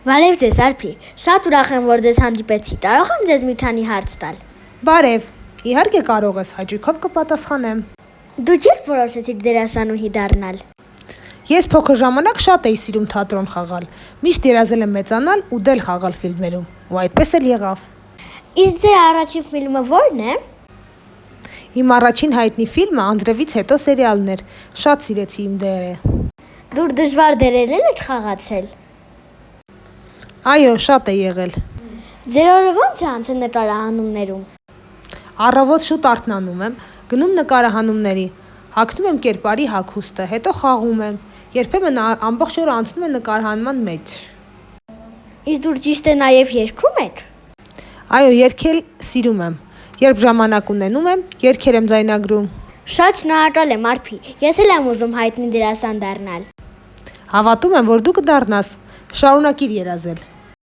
Բարև ձեզ, Արփի, շատ ուրախ եմ, որ ձեզ հանդիպեցի, կարող եմ ձեզ մի քանի հարց տալ։ Բարև, իհարկե կարող ես, հաճույքով կպատասխանեմ։ Դուք երբ որոշեցիք դերասանուհի դառնալ։ Ես փոքր ժամանակ շատ էի սիրում թատրոն խաղալ, միշտ երազել եմ մեծանալ ու դել խաղալ ֆիլմերում, ու այդպես էլ եղավ։ Իսկ ձեր առաջին ֆիլմը ո՞րն է։ Իմ առաջին հայտնի ֆիլմը Անդրևից հետո սերիալն էր, շատ սիրեցի իմ դերը։ Դուք դժվար դերեր եք խաղացել։ Այո, շատ է եղել։ Ձեր օրը ո՞նց է անցել նկարահանումներում։ Առավոտ շուտ արթնանում եմ, գնում նկարահանումների, հագնում եմ կերպարի հագուստը, հետո խաղում եմ, երբեմն ամբողջ օրը անցնում է նկարահանման մեջ։ Իսկ դուք ճիշտ է նաև երգում եք։ Այո, երգել սիրում եմ։ Երբ ժամանակ ունենում եմ, երգեր եմ ձայնագրում։ Շատ շնորհակալ եմ, Արփի, ես էլ եմ ուզում հայտնի դերասան դառնալ։ Հավատում եմ, որ դու կդառնաս, շարունակիր երազել։